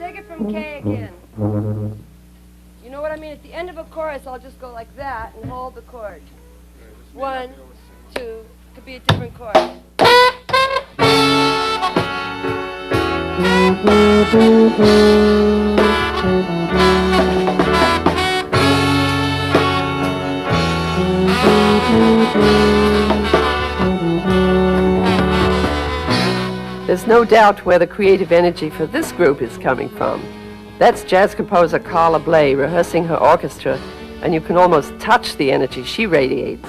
take it from K again. You know what I mean? At the end of a chorus, I'll just go like that and hold the chord. 1, 2, could be a different chord. There's no doubt where the creative energy for this group is coming from. That's jazz composer Carla Bley rehearsing her orchestra, and you can almost touch the energy she radiates.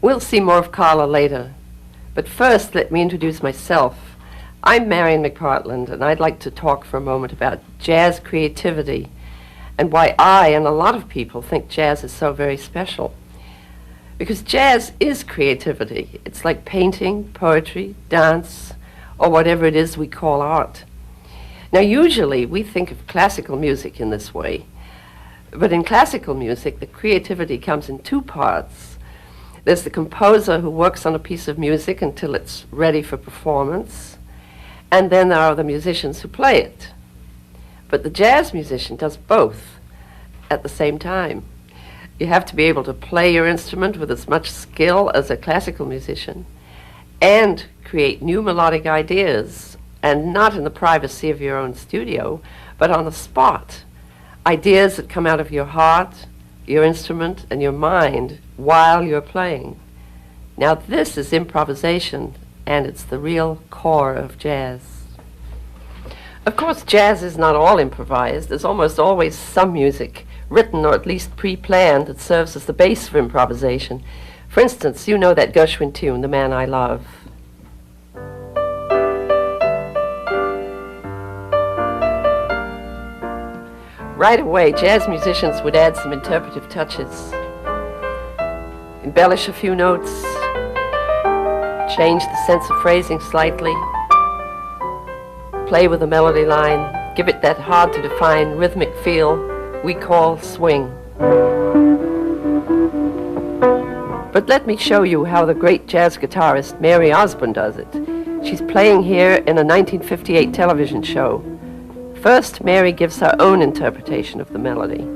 We'll see more of Carla later, but first let me introduce myself. I'm Marian McPartland, and I'd like to talk for a moment about jazz creativity and why I and a lot of people think jazz is so very special. Because jazz is creativity. It's like painting, poetry, dance, or whatever it is we call art. Now, usually we think of classical music in this way, but in classical music, the creativity comes in two parts. There's the composer who works on a piece of music until it's ready for performance, and then there are the musicians who play it. But the jazz musician does both at the same time. You have to be able to play your instrument with as much skill as a classical musician and create new melodic ideas, and not in the privacy of your own studio, but on the spot. Ideas that come out of your heart, your instrument, and your mind while you're playing. Now this is improvisation, and it's the real core of jazz. Of course, jazz is not all improvised. There's almost always some music written or at least pre-planned that serves as the base for improvisation. For instance, you know that Gershwin tune, The Man I Love. Right away, jazz musicians would add some interpretive touches, embellish a few notes, change the sense of phrasing slightly, play with a melody line, give it that hard-to-define rhythmic feel we call swing. But let me show you how the great jazz guitarist Mary Osborne does it. She's playing here in a 1958 television show. First, Mary gives her own interpretation of the melody.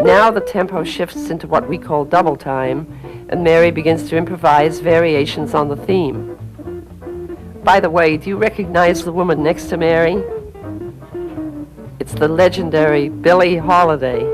Now the tempo shifts into what we call double time, and Mary begins to improvise variations on the theme. By the way, do you recognize the woman next to Mary? It's the legendary Billie Holiday.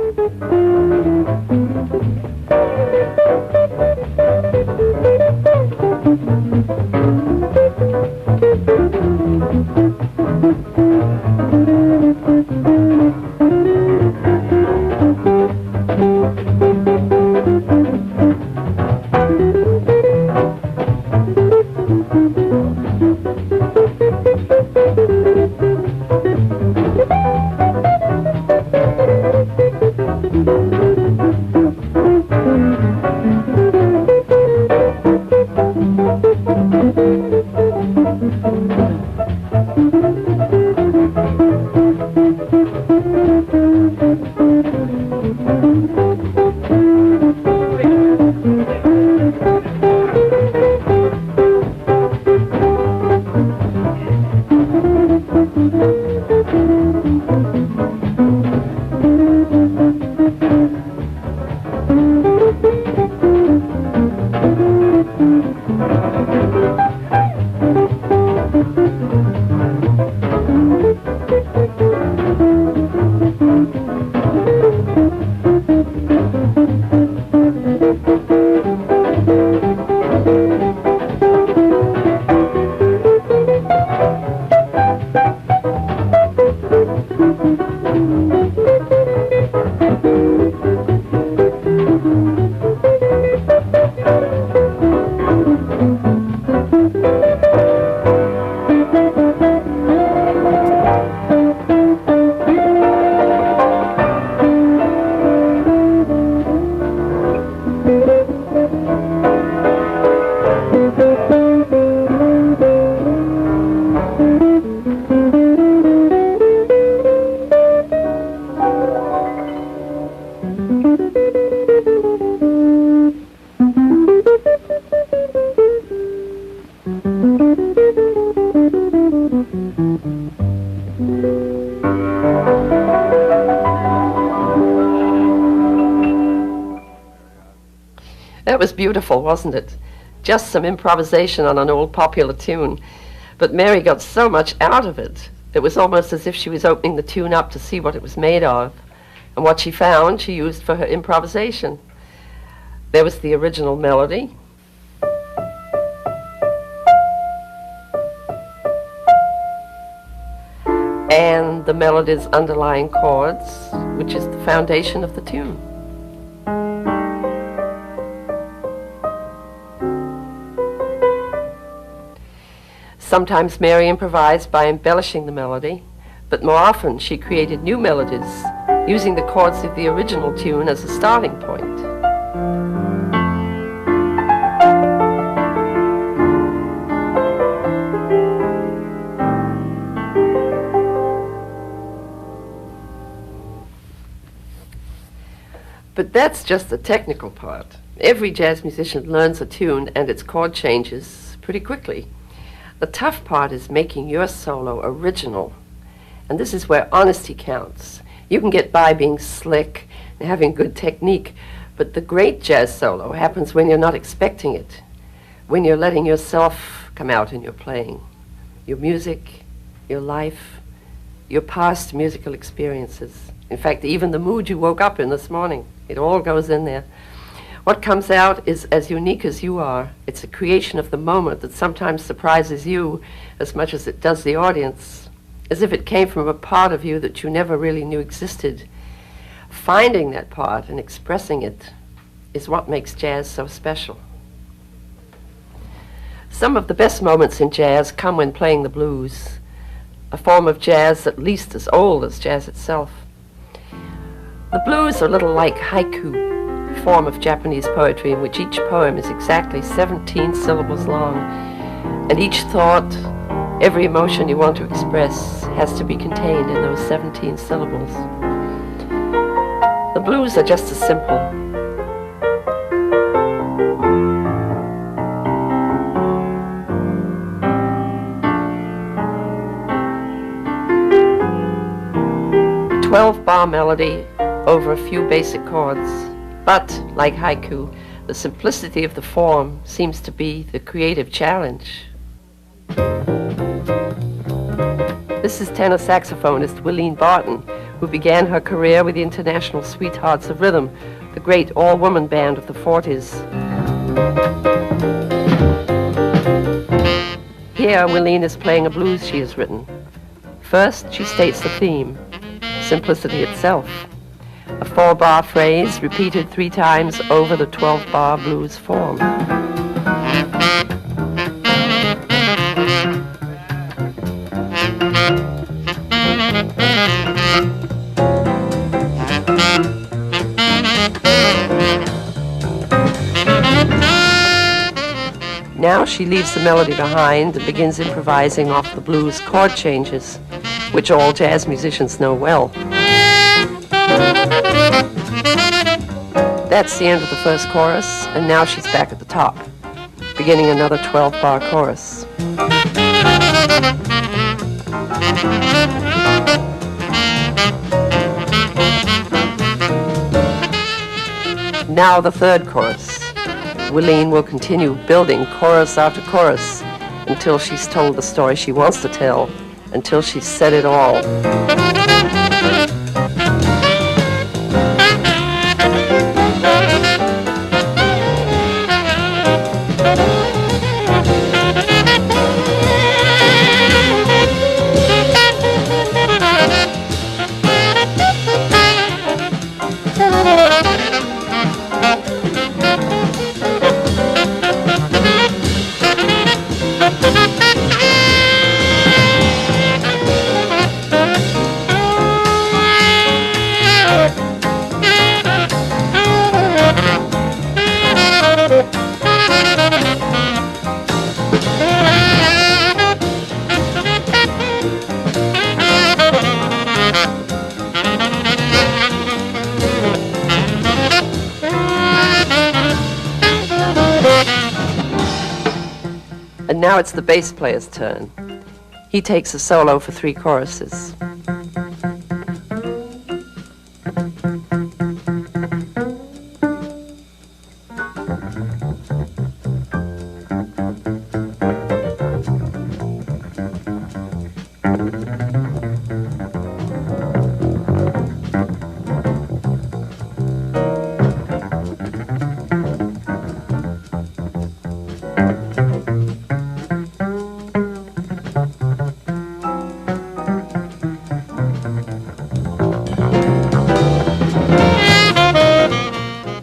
That was beautiful, wasn't it? Just some improvisation on an old popular tune. But Mary got so much out of it. It was almost as if she was opening the tune up to see what it was made of. And what she found, she used for her improvisation. There was the original melody. And the melody's underlying chords, which is the foundation of the tune. Sometimes Mary improvised by embellishing the melody, but more often she created new melodies, using the chords of the original tune as a starting point. But that's just the technical part. Every jazz musician learns a tune and its chord changes pretty quickly. The tough part is making your solo original. And this is where honesty counts. You can get by being slick and having good technique, but the great jazz solo happens when you're not expecting it, when you're letting yourself come out in your playing, your music, your life, your past musical experiences. In fact, even the mood you woke up in this morning, it all goes in there. What comes out is as unique as you are. It's a creation of the moment that sometimes surprises you as much as it does the audience, as if it came from a part of you that you never really knew existed. Finding that part and expressing it is what makes jazz so special. Some of the best moments in jazz come when playing the blues, a form of jazz at least as old as jazz itself. The blues are a little like haiku, form of Japanese poetry in which each poem is exactly 17 syllables long, and each thought, every emotion you want to express has to be contained in those 17 syllables. The blues are just as simple. A 12-bar melody over a few basic chords. But, like haiku, the simplicity of the form seems to be the creative challenge. This is tenor saxophonist Willeen Barton, who began her career with the International Sweethearts of Rhythm, the great all-woman band of the 40s. Here, Willeen is playing a blues she has written. First, she states the theme, simplicity itself. A 4-bar phrase repeated 3 times over the 12-bar blues form. Now she leaves the melody behind and begins improvising off the blues chord changes, which all jazz musicians know well. That's the end of the first chorus, and now she's back at the top, beginning another 12-bar chorus. Now the third chorus. Willeen will continue building chorus after chorus until she's told the story she wants to tell, until she's said it all. And now it's the bass player's turn. He takes a solo for 3 choruses.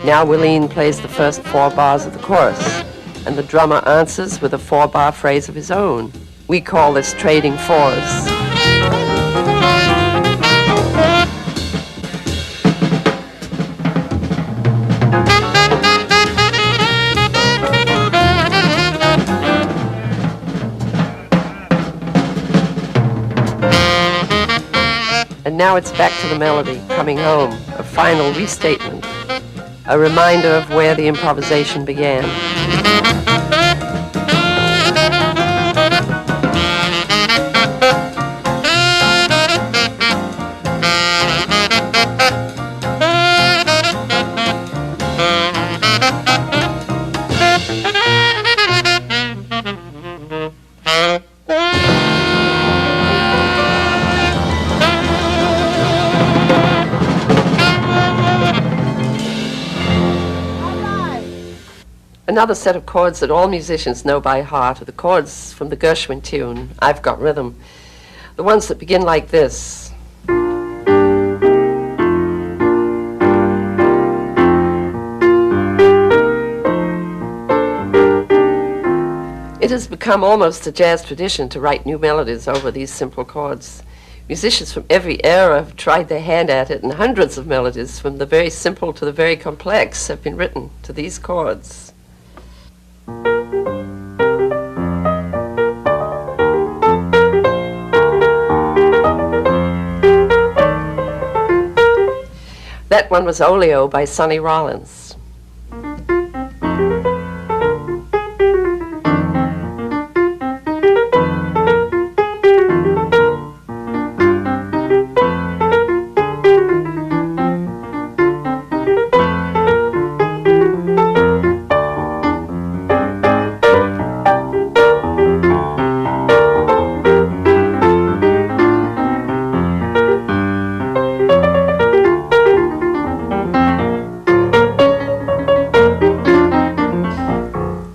Now Willeen plays the first 4 bars of the chorus, and the drummer answers with a 4-bar phrase of his own. We call this trading 4s. And now it's back to the melody, coming home, a final restatement, a reminder of where the improvisation began. Another set of chords that all musicians know by heart are the chords from the Gershwin tune, I've Got Rhythm. The ones that begin like this. It has become almost a jazz tradition to write new melodies over these simple chords. Musicians from every era have tried their hand at it, and hundreds of melodies, from the very simple to the very complex, have been written to these chords. That one was Oleo by Sonny Rollins.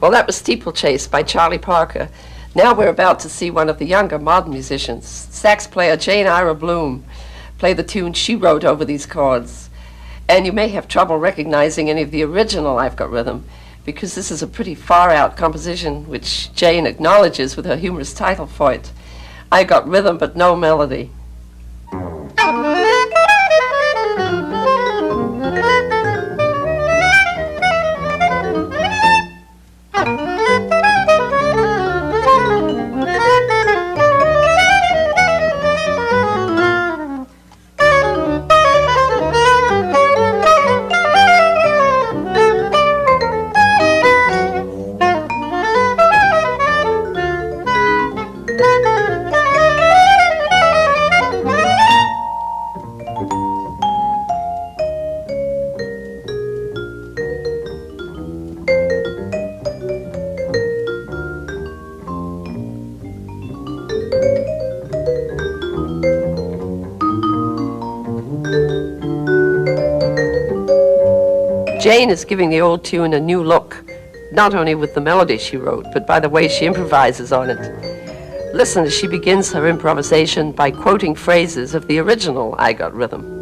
Well, that was Steeplechase by Charlie Parker. Now we're about to see one of the younger modern musicians, sax player Jane Ira Bloom, play the tune she wrote over these chords. And you may have trouble recognizing any of the original I've Got Rhythm, because this is a pretty far-out composition which Jane acknowledges with her humorous title for it, I Got Rhythm But No Melody. Jane is giving the old tune a new look, not only with the melody she wrote, but by the way she improvises on it. Listen as she begins her improvisation by quoting phrases of the original I Got Rhythm.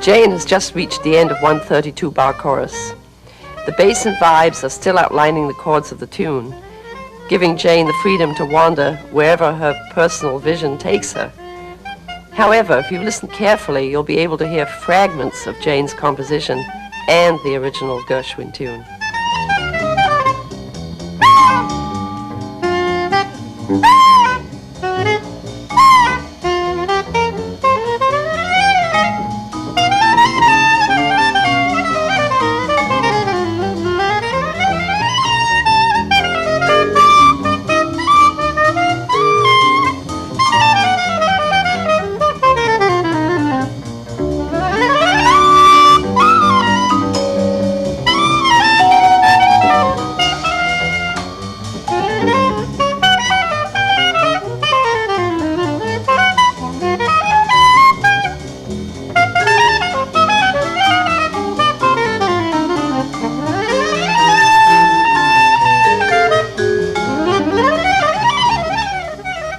Jane has just reached the end of one 32-bar chorus. The bass and vibes are still outlining the chords of the tune, giving Jane the freedom to wander wherever her personal vision takes her. However, if you listen carefully, you'll be able to hear fragments of Jane's composition and the original Gershwin tune.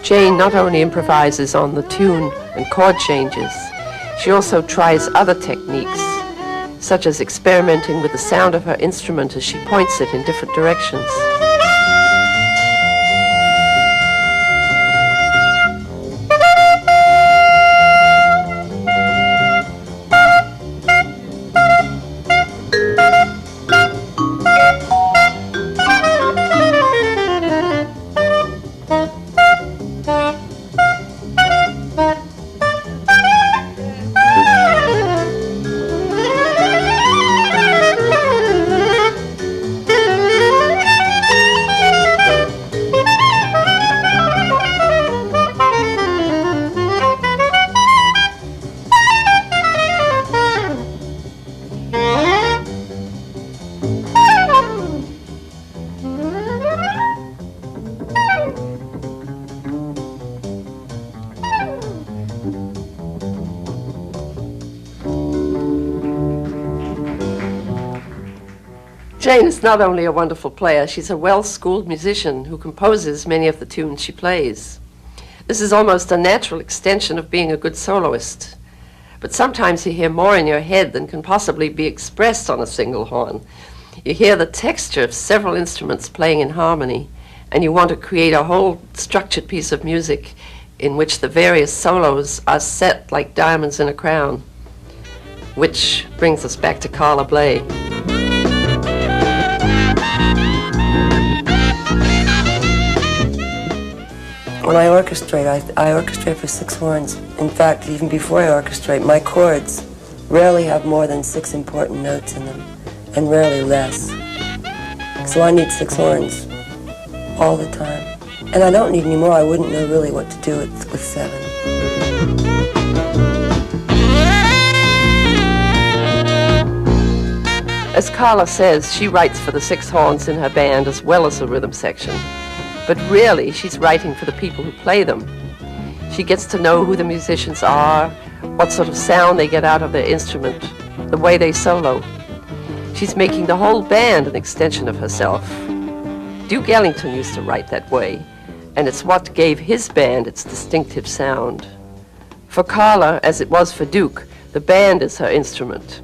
Jane not only improvises on the tune and chord changes, she also tries other techniques, such as experimenting with the sound of her instrument as she points it in different directions. Jane is not only a wonderful player, she's a well-schooled musician who composes many of the tunes she plays. This is almost a natural extension of being a good soloist. But sometimes you hear more in your head than can possibly be expressed on a single horn. You hear the texture of several instruments playing in harmony, and you want to create a whole structured piece of music in which the various solos are set like diamonds in a crown. Which brings us back to Carla Bley. When I orchestrate, I orchestrate for 6 horns. In fact, even before I orchestrate, my chords rarely have more than 6 important notes in them, and rarely less. So I need 6 horns all the time. And I don't need any more. I wouldn't know really what to do with 7. As Carla says, she writes for the 6 horns in her band as well as the rhythm section. But really, she's writing for the people who play them. She gets to know who the musicians are, what sort of sound they get out of their instrument, the way they solo. She's making the whole band an extension of herself. Duke Ellington used to write that way, and it's what gave his band its distinctive sound. For Carla, as it was for Duke, the band is her instrument.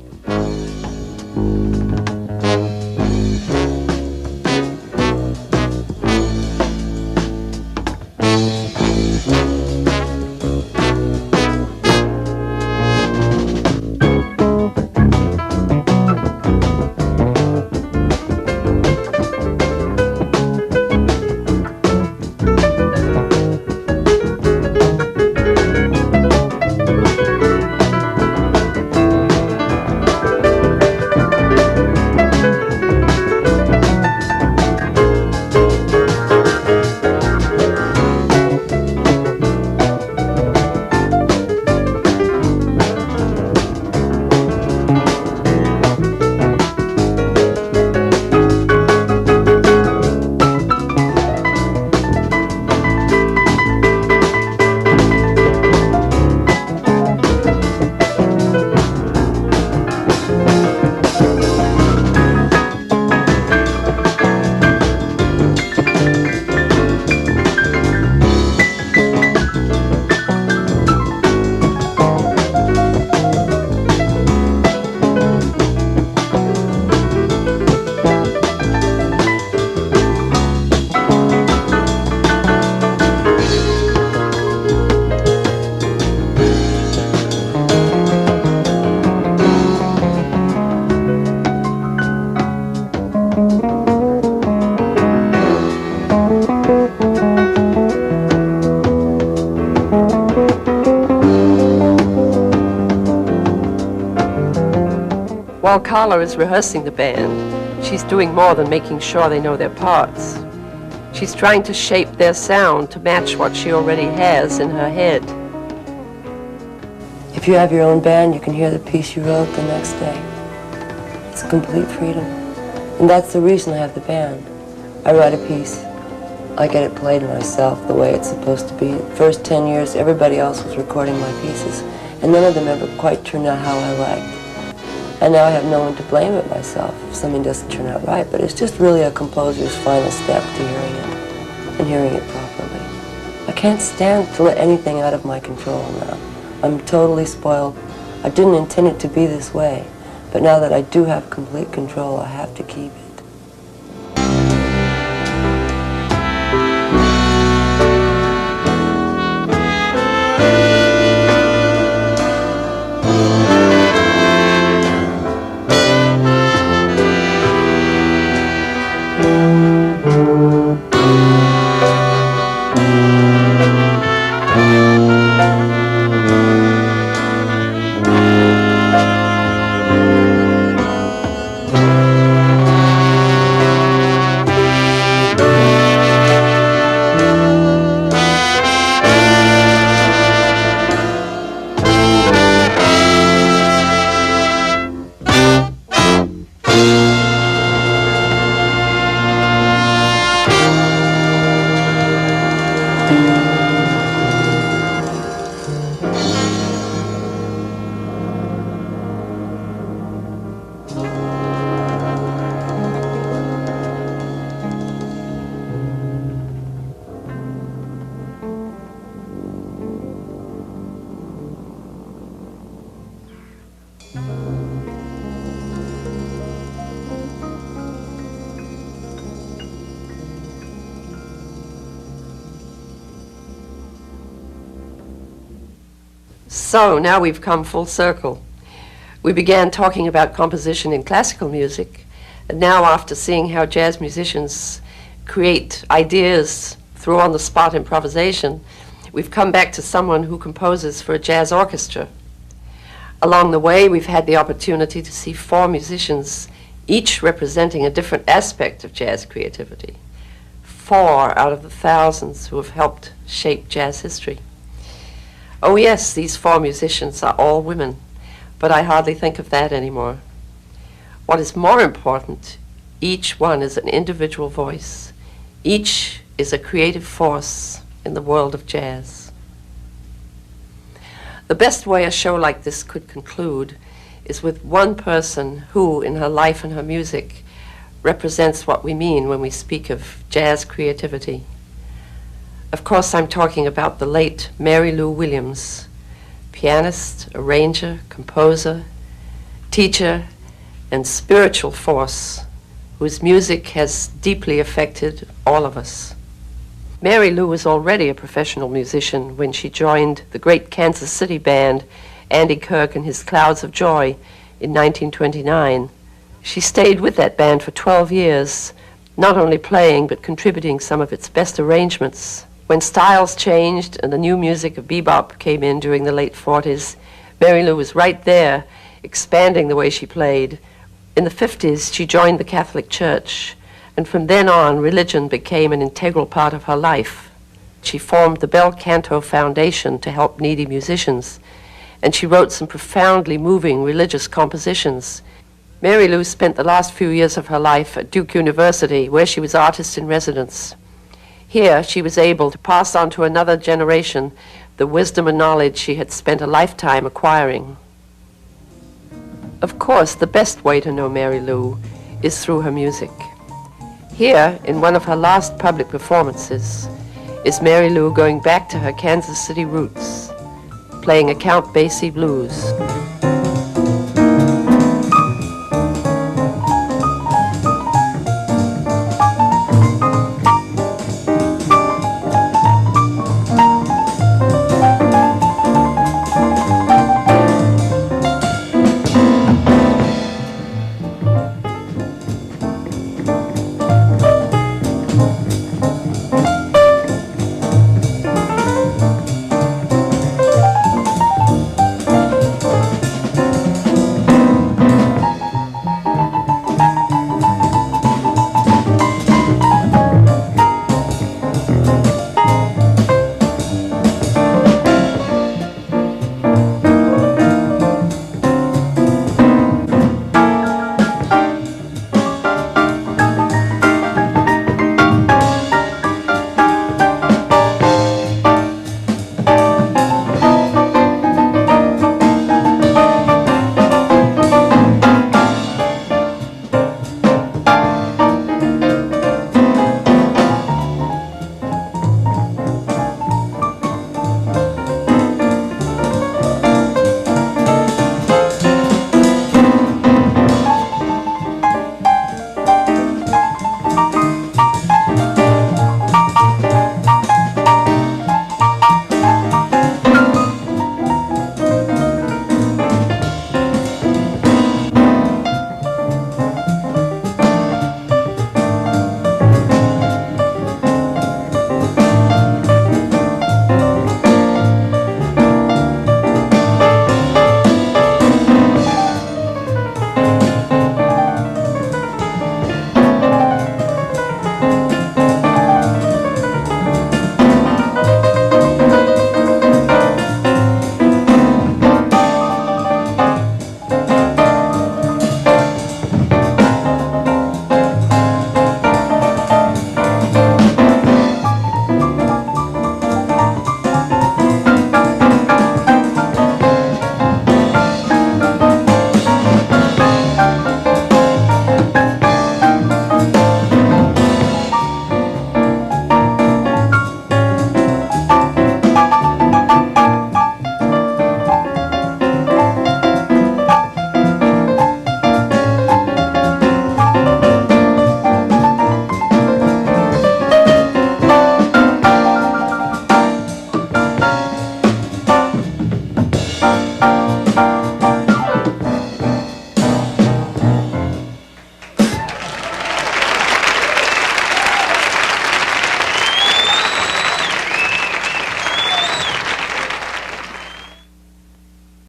While Carla is rehearsing the band, she's doing more than making sure they know their parts. She's trying to shape their sound to match what she already has in her head. If you have your own band, you can hear the piece you wrote the next day. It's complete freedom. And that's the reason I have the band. I write a piece, I get it played myself the way it's supposed to be. The first 10 years, everybody else was recording my pieces, and none of them ever quite turned out how I liked. And now I have no one to blame but myself if something doesn't turn out right. But it's just really a composer's final step to hearing it, and hearing it properly. I can't stand to let anything out of my control now. I'm totally spoiled. I didn't intend it to be this way, but now that I do have complete control, I have to keep it. So now we've come full circle. We began talking about composition in classical music, and now after seeing how jazz musicians create ideas through on-the-spot improvisation, we've come back to someone who composes for a jazz orchestra. Along the way, we've had the opportunity to see 4 musicians, each representing a different aspect of jazz creativity. 4 out of the thousands who have helped shape jazz history. Oh yes, these 4 musicians are all women, but I hardly think of that anymore. What is more important, each one is an individual voice. Each is a creative force in the world of jazz. The best way a show like this could conclude is with one person who, in her life and her music, represents what we mean when we speak of jazz creativity. Of course, I'm talking about the late Mary Lou Williams, pianist, arranger, composer, teacher, and spiritual force whose music has deeply affected all of us. Mary Lou was already a professional musician when she joined the great Kansas City band Andy Kirk and his Clouds of Joy in 1929. She stayed with that band for 12 years, not only playing but contributing some of its best arrangements. When styles changed and the new music of bebop came in during the late 40s, Mary Lou was right there, expanding the way she played. In the 50s, she joined the Catholic Church, and from then on, religion became an integral part of her life. She formed the Bel Canto Foundation to help needy musicians, and she wrote some profoundly moving religious compositions. Mary Lou spent the last few years of her life at Duke University, where she was artist in residence. Here, she was able to pass on to another generation the wisdom and knowledge she had spent a lifetime acquiring. Of course, the best way to know Mary Lou is through her music. Here, in one of her last public performances, is Mary Lou going back to her Kansas City roots, playing a Count Basie blues.